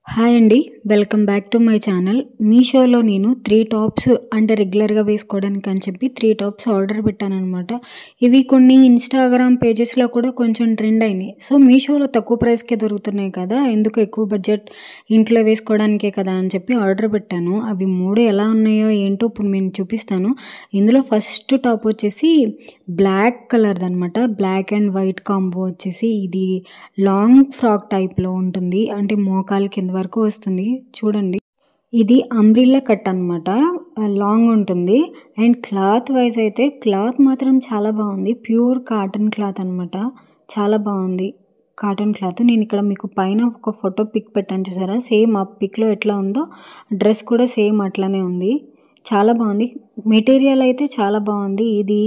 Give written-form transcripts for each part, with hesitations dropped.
Hi అండి, welcome back to my channel. మీషోలో నేను 3 టాప్స్ అంటే రెగ్యులర్గా వేసుకోవడానికి అని చెప్పి 3 టాప్స్ ఆర్డర్ పెట్టానమాట. ఇవి కొన్ని ఇన్స్టాగ్రామ్ పేజెస్లో కూడా కొంచెం ట్రెండ్ అయినాయి. సో మీషోలో తక్కువ ప్రైస్కే దొరుకుతున్నాయి కదా, ఎందుకు ఎక్కువ బడ్జెట్ ఇంట్లో వేసుకోవడానికే కదా అని చెప్పి ఆర్డర్ పెట్టాను. అవి 3 ఎలా ఉన్నాయో ఏంటో ఇప్పుడు నేను చూపిస్తాను. ఇందులో ఫస్ట్ టాప్ వచ్చేసి బ్లాక్ కలర్ది అనమాట. బ్లాక్ అండ్ వైట్ కాంబో వచ్చేసి ఇది లాంగ్ ఫ్రాక్ టైప్లో ఉంటుంది, అంటే మోకాలు కింద వరకు వస్తుంది. చూడండి, ఇది అంబ్రిల్లా కట్ అనమాట, లాంగ్ ఉంటుంది. అండ్ క్లాత్ వైజ్ అయితే క్లాత్ మాత్రం చాలా బాగుంది. ప్యూర్ కాటన్ క్లాత్ అనమాట, చాలా బాగుంది కాటన్ క్లాత్. నేను ఇక్కడ మీకు పైన ఒక ఫోటో పిక్ పెట్టాను చూసారా, సేమ్ ఆ పిక్లో ఎట్లా ఉందో డ్రెస్ కూడా సేమ్ అట్లానే ఉంది. చాలా బాగుంది, మెటీరియల్ అయితే చాలా బాగుంది. ఇది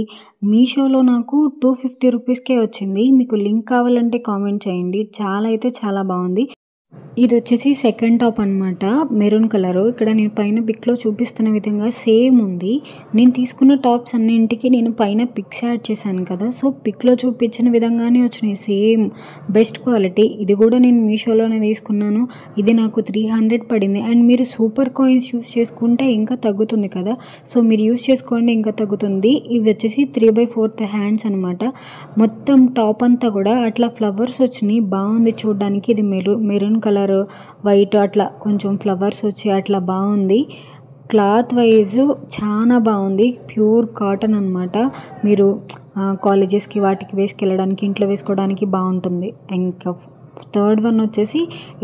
మీషోలో నాకు 250 రూపీస్కే వచ్చింది. మీకు లింక్ కావాలంటే కామెంట్ చేయండి. చాలా అయితే చాలా బాగుంది. ఇది వచ్చేసి సెకండ్ టాప్ అనమాట, మెరూన్ కలరు. ఇక్కడ నేను పైన పిక్లో చూపిస్తున్న విధంగా సేమ్ ఉంది. నేను తీసుకున్న టాప్స్ అన్నింటికి నేను పైన పిక్స్ యాడ్ చేశాను కదా, సో పిక్లో చూపించిన విధంగానే వచ్చినాయి, సేమ్ బెస్ట్ క్వాలిటీ. ఇది కూడా నేను మీషోలోనే తీసుకున్నాను. ఇది నాకు 300 పడింది. అండ్ మీరు సూపర్ కాయిన్స్ యూస్ చేసుకుంటే ఇంకా తగ్గుతుంది కదా, సో మీరు యూస్ చేసుకోండి, ఇంకా తగ్గుతుంది. ఇవి వచ్చేసి 3/4 హ్యాండ్స్ అనమాట. మొత్తం టాప్ అంతా కూడా అట్లా ఫ్లవర్స్ వచ్చినాయి, బాగుంది చూడడానికి. ఇది మెరూన్ కలర్ వైట్ అట్లా కొంచెం ఫ్లవర్స్ వచ్చి అట్లా బాగుంది. క్లాత్ వైజ్ చాలా బాగుంది, ప్యూర్ కాటన్ అనమాట. మీరు కాలేజెస్కి వాటికి వేసుకెళ్ళడానికి, ఇంట్లో వేసుకోవడానికి బాగుంటుంది. ఇంకా థర్డ్ వన్ వచ్చేసి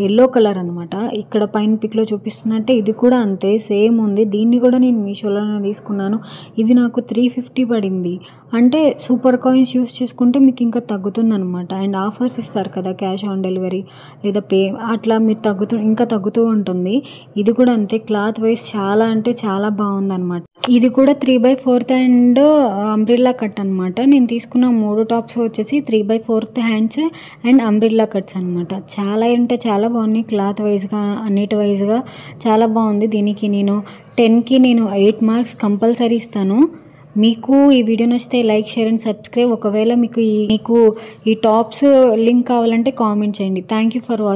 ఎల్లో కలర్ అనమాట. ఇక్కడ పైన పిక్లో చూపిస్తున్నట్టే ఇది కూడా అంతే సేమ్ ఉంది. దీన్ని కూడా నేను మీషోలోనే తీసుకున్నాను. ఇది నాకు 350 పడింది. అంటే సూపర్ కాయిన్స్ యూస్ చేసుకుంటే మీకు ఇంకా తగ్గుతుంది అనమాట. అండ్ ఆఫర్స్ ఇస్తారు కదా, క్యాష్ ఆన్ డెలివరీ లేదా పే, అట్లా మీరు ఇంకా తగ్గుతూ ఉంటుంది. ఇది కూడా అంతే, క్లాత్ వైజ్ చాలా అంటే చాలా బాగుంది అనమాట. ఇది కూడా 3/4 అండ్ అంబ్రిల్లా కట్ అనమాట. నేను తీసుకున్న 3 టాప్స్ వచ్చేసి 3/4 హ్యాండ్స్ అండ్ అంబ్రిల్లా కట్స్ అనమాట. చాలా అంటే చాలా బాగున్నాయి, క్లాత్ వైజ్గా అన్నిటి వైజ్గా చాలా బాగుంది. దీనికి నేను 10కి 8 మార్క్స్ కంపల్సరీ ఇస్తాను. మీకు ఈ వీడియో నచ్చితే లైక్, షేర్ అండ్ సబ్స్క్రైబ్. ఒకవేళ మీకు ఈ టాప్స్ లింక్ కావాలంటే కామెంట్ చేయండి. Thank you for watching.